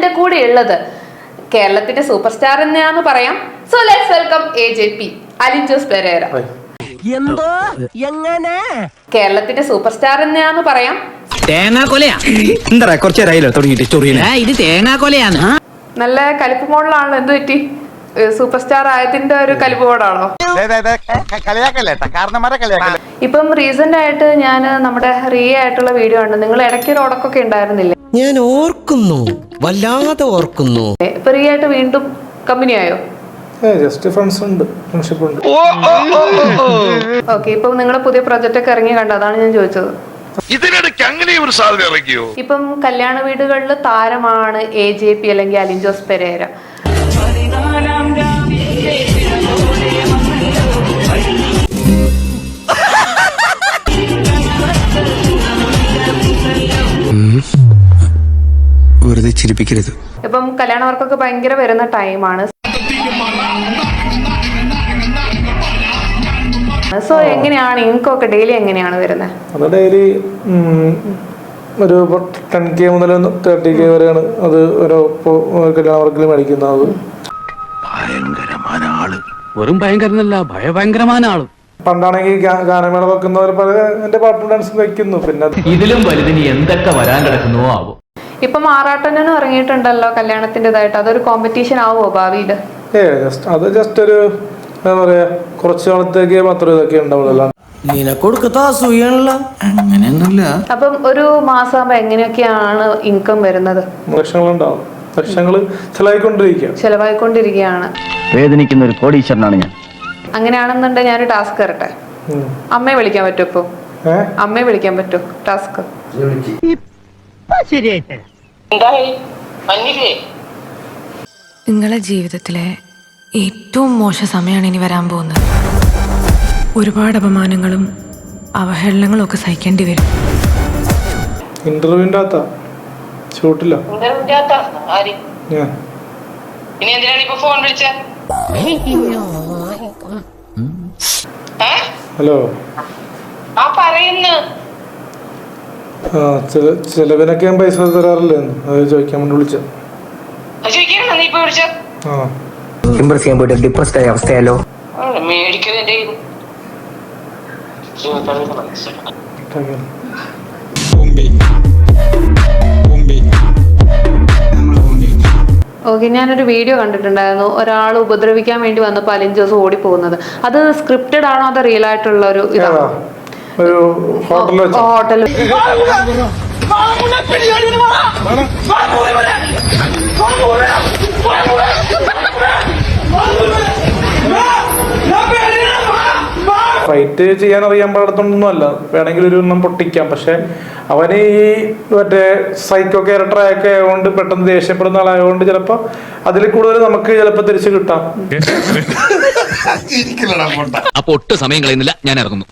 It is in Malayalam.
എന്റെ കൂടെ ഉള്ളത് കേരളത്തിന്റെ സൂപ്പർ സ്റ്റാർ എന്നാന്ന് പറയാം. So let's welcome AJP Alin Jose Pereira. എന്തോ എങ്ങനെ കേരളത്തിന്റെ സൂപ്പർ സ്റ്റാർ എന്നാന്ന് പറയാം. തേങ്ങാക്കൊലയാ എന്താ കുറച്ചേരായില്ലോ തുടങ്ങിയിട്ട് ഇത് തേങ്ങാക്കൊലയാണ്. നല്ല കലിപ്പ് മോഡലാണല്ലോ. എന്ത് പറ്റി? സൂപ്പർ സ്റ്റാർ ആയതിന്റെ ഒരു കലിപ്പ് മോഡാണോ? ഇപ്പം റീസെന്റ് ആയിട്ട് ഞാൻ നമ്മുടെ റിയ ആയിട്ടുള്ള വീഡിയോ ഉണ്ട്. നിങ്ങൾ ഇടയ്ക്കൊരു ഉടക്കൊക്കെ ഉണ്ടായിരുന്നില്ലേ? ഞാൻ ഓർക്കുന്നു, വല്ലാതെ ഓർക്കുന്നു. ഇപ്പൊ റിയ ആയിട്ട് വീണ്ടും കമ്പനി ആയോ? ജസ്റ്റ് ഫ്രണ്ട്സ് ഉണ്ട്, ഫ്രണ്ട്ഷിപ്പ് ഉണ്ട്. ഓക്കെ, ഇപ്പൊ നിങ്ങളുടെ പുതിയ പ്രൊജക്റ്റ് ഒക്കെ ഇറങ്ങി കണ്ടോ? അതാണ് ഞാൻ ചോദിച്ചത്. ഇതിനിടയ്ക്ക് അങ്ങനെ ഒരു സാധ്യത ഇറക്കിയോ? ഇപ്പം കല്യാണ വീടുകളിൽ താരമാണ് AJP അല്ലെങ്കിൽ അലിൻ ജോസ് പെരേര. വെറുതെ ചിരിപ്പിക്കരുത്. ഇപ്പം കല്യാണ വർക്കൊക്കെ ഭയങ്കര വരുന്ന ടൈമാണ്. സോ എങ്ങനെയാണ് ഇൻകൊക്കെ ഡെയിലി എങ്ങനെയാണ് വരുന്നത്? അത് ഡെയിലി ഒരു 10K മുതൽ 30K വരെയാണ് അത് ഓരോ കല്യാണ വർക്കിൽ മേടിക്കുന്നത്. ഭയങ്കരമായ ആള്. വെറും ഭയങ്കരനല്ല, ഭയങ്കരമായ ആള്. പണ്ടാണെങ്കിൽ ഗാനമേള വെക്കുന്നവർ പല എന്റെ പാട്ടും ഡാൻസും വെക്കുന്നു. പിന്നെ ഇതിലും വലുതിന് എന്തൊക്കെ വരാൻ കിടക്കുന്നുവോ ആവും. ഇപ്പം ആറാട്ടനും ഇറങ്ങിയിട്ടുണ്ടല്ലോ കല്യാണത്തിൻ്റെതായിട്ട്. അതൊരു കോമ്പറ്റീഷൻ ആവുമോ ഭാവിയില്? അത് ജസ്റ്റ് ഒരു എന്താ പറയാ, കുറച്ചു നാളത്തേക്ക് മാത്രമേ ഇതൊക്കെ ഉണ്ടാവുള്ളൂ. അപ്പം ഒരു മാസമാകുമ്പോ എങ്ങനെയൊക്കെയാണ് ഇൻകം വരുന്നത്? ലക്ഷങ്ങളുണ്ടാവും. ലക്ഷങ്ങൾ ചെലവായിക്കൊണ്ടിരിക്കുകയാണ്. വേദനിക്കുന്ന ഒരു കോടീശ്വരനാണ് ഞാൻ. അങ്ങനെയാണെന്നുണ്ടെങ്കിൽ ഞാനൊരു ടാസ്ക് തരട്ടെ. അമ്മയെ വിളിക്കാൻ പറ്റുമോ? ഇപ്പൊ അമ്മയെ വിളിക്കാൻ പറ്റുമോ? ടാസ്ക് നിങ്ങളെ ജീവിതത്തിലെ ഏറ്റവും മോശം സമയമാണ് ഇനി വരാൻ പോകുന്നത്. ഒരുപാട് അപമാനങ്ങളും അവഹേളനങ്ങളും ഒക്കെ സഹിക്കേണ്ടി വരും. ഇന്റർവ്യൂവിന്റെ അകത്താ, ഷൂട്ടില്ല. ഹലോ, ചെലവിനൊക്കെ ഞാൻ പൈസ തരാറില്ലേ? അത് ചോദിക്കാൻ വേണ്ടി വിളിച്ച. ഇംപ്രസ് ചെയ്യാൻ പോയിട്ട് ഡിപ്രസ്ഡ് ആയ അവസ്ഥയല്ലോ. ഓക്കെ, ഞാനൊരു വീഡിയോ കണ്ടിട്ടുണ്ടായിരുന്നു. ഒരാൾ ഉപദ്രവിക്കാൻ വേണ്ടി വന്നപ്പോൾ അലിൻ ജോസ് ഓടി പോകുന്നത്. അത് സ്ക്രിപ്റ്റഡ് ആണോ അതോ റിയൽ ആയിട്ടുള്ള ഒരു ഇതാണോ? ഒരു ഹോട്ടൽ ഫൈറ്റ് ചെയ്യാൻ അറിയാൻ പാടത്തൊന്നും അല്ല. വേണമെങ്കിൽ ഒരു എണ്ണം പൊട്ടിക്കാം. പക്ഷെ അവന് ഈ മറ്റേ സൈക്കോ ക്യാരക്ടറൊക്കെ ആയതുകൊണ്ട് പെട്ടെന്ന് ദേഷ്യപ്പെടുന്ന ആളായതുകൊണ്ട് ചിലപ്പോ അതിൽ കൂടുതൽ നമുക്ക് ചിലപ്പോ തിരിച്ചു കിട്ടാം. അപ്പൊ ഒട്ടും സമയം കളയുന്നില്ല, ഞാൻ ഇറങ്ങുന്നു.